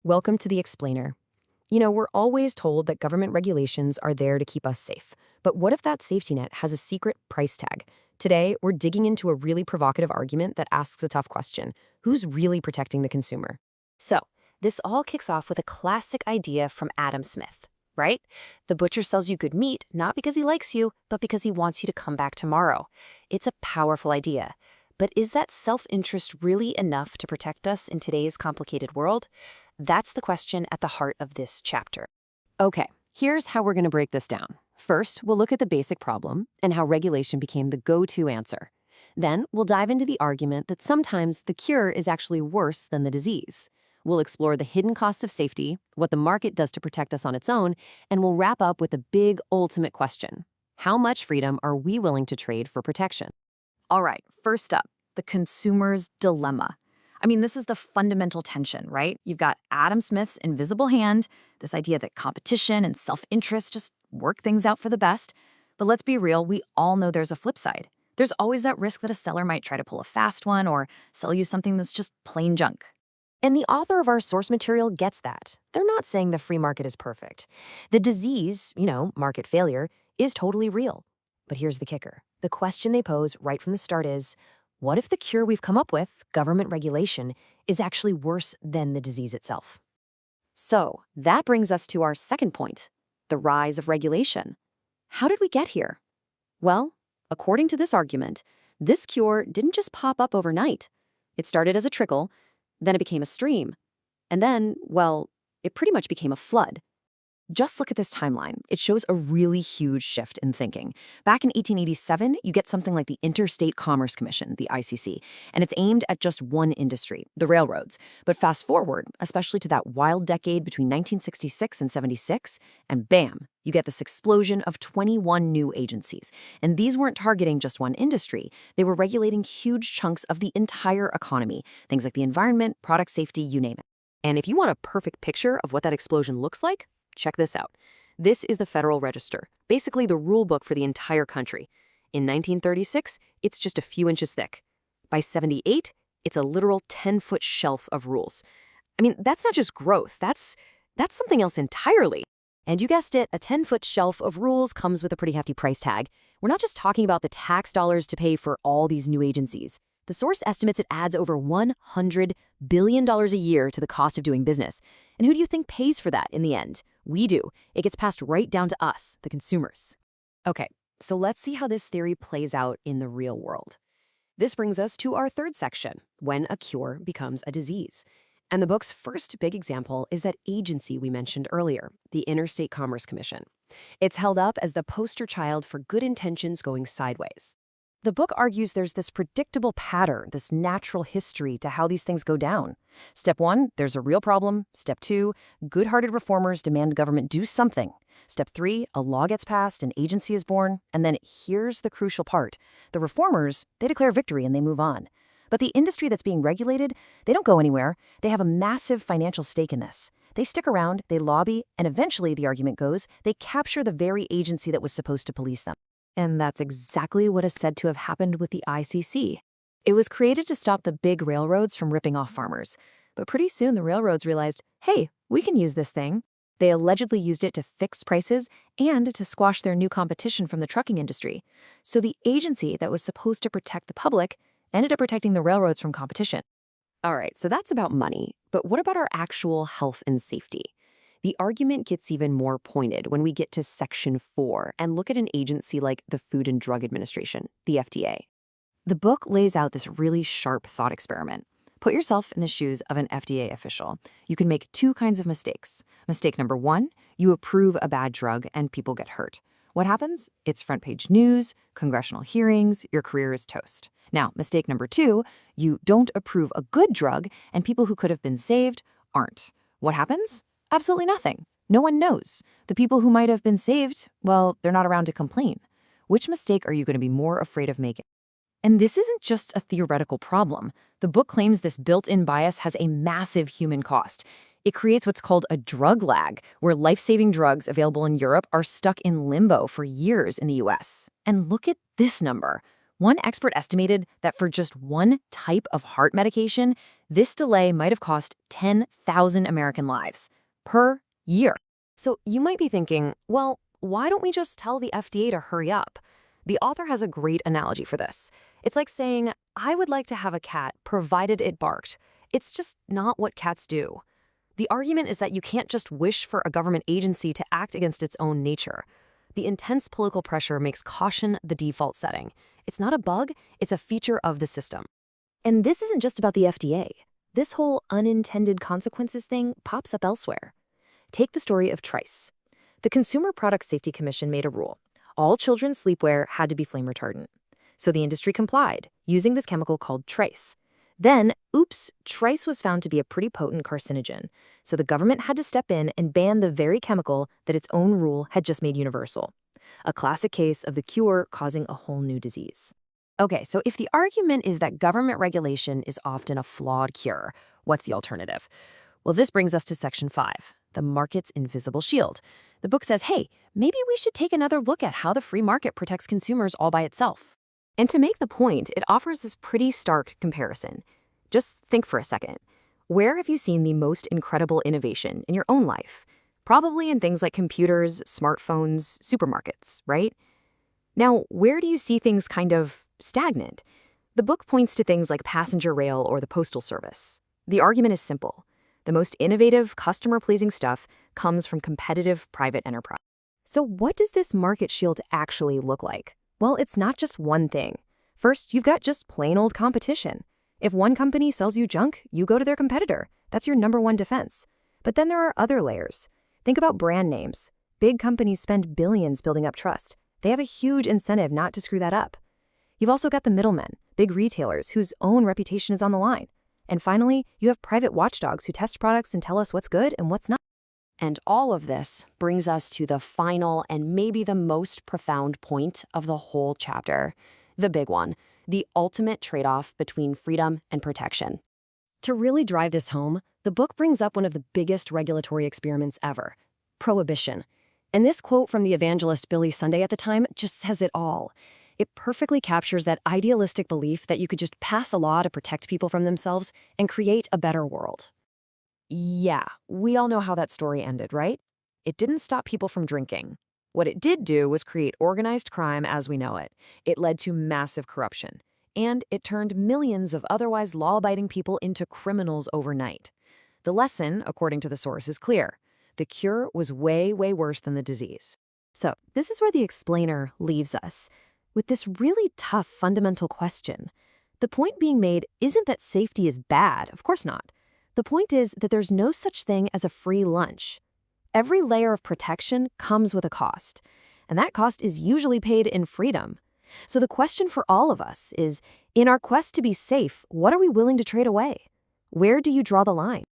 Welcome to the explainer. We're always told that government regulations are there to keep us safe. But what if that safety net has a secret price tag? Today, we're digging into a really provocative argument that asks a tough question. Who's really protecting the consumer? So, this all kicks off with a classic idea from Adam Smith, right? The butcher sells you good meat not because he likes you, but because he wants you to come back tomorrow. It's a powerful idea. But is that self-interest really enough to protect us in today's complicated world? That's the question at the heart of this chapter. Okay, here's how we're going to break this down. First, we'll look at the basic problem and how regulation became the go-to answer. Then, we'll dive into the argument that sometimes the cure is actually worse than the disease. We'll explore the hidden cost of safety, what the market does to protect us on its own, and we'll wrap up with the big ultimate question. How much freedom are we willing to trade for protection? All right, first up, the consumer's dilemma. This is the fundamental tension, right? You've got Adam Smith's invisible hand, this idea that competition and self-interest just work things out for the best. But let's be real, we all know there's a flip side. There's always that risk that a seller might try to pull a fast one or sell you something that's just plain junk. And the author of our source material gets that. They're not saying the free market is perfect. The disease, market failure, is totally real. But here's the kicker. The question they pose right from the start is, what if the cure we've come up with, government regulation, is actually worse than the disease itself? So that brings us to our second point, the rise of regulation. How did we get here? Well, according to this argument, this cure didn't just pop up overnight. It started as a trickle, then it became a stream, and then, well, it pretty much became a flood. Just look at this timeline. It shows a really huge shift in thinking. Back in 1887, you get something like the Interstate Commerce Commission, the ICC, and it's aimed at just one industry, the railroads. But fast forward, especially to that wild decade between 1966 and 76, and bam, you get this explosion of 21 new agencies. And these weren't targeting just one industry. They were regulating huge chunks of the entire economy, things like the environment, product safety, you name it. And if you want a perfect picture of what that explosion looks like, check this out. This is the Federal Register, basically the rule book for the entire country. In 1936, it's just a few inches thick. By 78, it's a literal 10-foot shelf of rules. That's not just growth, that's something else entirely. And you guessed it, a 10-foot shelf of rules comes with a pretty hefty price tag. We're not just talking about the tax dollars to pay for all these new agencies. The source estimates it adds over $100 billion a year to the cost of doing business. And who do you think pays for that in the end? We do. It gets passed right down to us, the consumers. Okay, so let's see how this theory plays out in the real world. This brings us to our third section, when a cure becomes a disease. And the book's first big example is that agency we mentioned earlier, the Interstate Commerce Commission. It's held up as the poster child for good intentions going sideways. The book argues there's this predictable pattern, this natural history to how these things go down. Step 1, there's a real problem. Step 2, good-hearted reformers demand government do something. Step 3, a law gets passed, an agency is born. And then here's the crucial part. The reformers, they declare victory and they move on. But the industry that's being regulated, they don't go anywhere. They have a massive financial stake in this. They stick around, they lobby, and eventually, the argument goes, they capture the very agency that was supposed to police them. And that's exactly what is said to have happened with the ICC. It was created to stop the big railroads from ripping off farmers. But pretty soon the railroads realized, hey, we can use this thing. They allegedly used it to fix prices and to squash their new competition from the trucking industry. So the agency that was supposed to protect the public ended up protecting the railroads from competition. All right, so that's about money. But what about our actual health and safety? The argument gets even more pointed when we get to Section 4 and look at an agency like the Food and Drug Administration, the FDA. The book lays out this really sharp thought experiment. Put yourself in the shoes of an FDA official. You can make two kinds of mistakes. Mistake number 1, you approve a bad drug and people get hurt. What happens? It's front-page news, congressional hearings, your career is toast. Now, mistake number 2, you don't approve a good drug and people who could have been saved aren't. What happens? Absolutely nothing. No one knows. The people who might have been saved, well, they're not around to complain. Which mistake are you going to be more afraid of making? And this isn't just a theoretical problem. The book claims this built-in bias has a massive human cost. It creates what's called a drug lag, where life-saving drugs available in Europe are stuck in limbo for years in the US. And look at this number. One expert estimated that for just one type of heart medication, this delay might have cost 10,000 American lives per year. So you might be thinking, well, why don't we just tell the FDA to hurry up? The author has a great analogy for this. It's like saying, I would like to have a cat provided it barked. It's just not what cats do. The argument is that you can't just wish for a government agency to act against its own nature. The intense political pressure makes caution the default setting. It's not a bug, it's a feature of the system. And this isn't just about the FDA. This whole unintended consequences thing pops up elsewhere. Take the story of Trice. The Consumer Product Safety Commission made a rule. All children's sleepwear had to be flame retardant. So the industry complied, using this chemical called Trice. Then, oops, Trice was found to be a pretty potent carcinogen, so the government had to step in and ban the very chemical that its own rule had just made universal. A classic case of the cure causing a whole new disease. Okay, so if the argument is that government regulation is often a flawed cure, what's the alternative? Well, this brings us to Section 5, the market's invisible shield. The book says, hey, maybe we should take another look at how the free market protects consumers all by itself. And to make the point, it offers this pretty stark comparison. Just think for a second. Where have you seen the most incredible innovation in your own life? Probably in things like computers, smartphones, supermarkets, right? Now, where do you see things kind of stagnant? The book points to things like passenger rail or the postal service. The argument is simple. The most innovative, customer-pleasing stuff comes from competitive private enterprise. So what does this market shield actually look like? Well, it's not just one thing. First, you've got just plain old competition. If one company sells you junk, you go to their competitor. That's your number one defense. But then there are other layers. Think about brand names. Big companies spend billions building up trust. They have a huge incentive not to screw that up. You've also got the middlemen, big retailers whose own reputation is on the line. And finally, you have private watchdogs who test products and tell us what's good and what's not. And all of this brings us to the final and maybe the most profound point of the whole chapter, the big one, the ultimate trade-off between freedom and protection. To really drive this home, the book brings up one of the biggest regulatory experiments ever, prohibition. And this quote from the evangelist Billy Sunday at the time just says it all. It perfectly captures that idealistic belief that you could just pass a law to protect people from themselves and create a better world. Yeah, we all know how that story ended, right? It didn't stop people from drinking. What it did do was create organized crime as we know it. It led to massive corruption. And it turned millions of otherwise law-abiding people into criminals overnight. The lesson, according to the source, is clear. The cure was way, way worse than the disease. So, this is where the explainer leaves us, with this really tough fundamental question. The point being made isn't that safety is bad, of course not. The point is that there's no such thing as a free lunch. Every layer of protection comes with a cost, and that cost is usually paid in freedom. So the question for all of us is, in our quest to be safe, what are we willing to trade away? Where do you draw the line?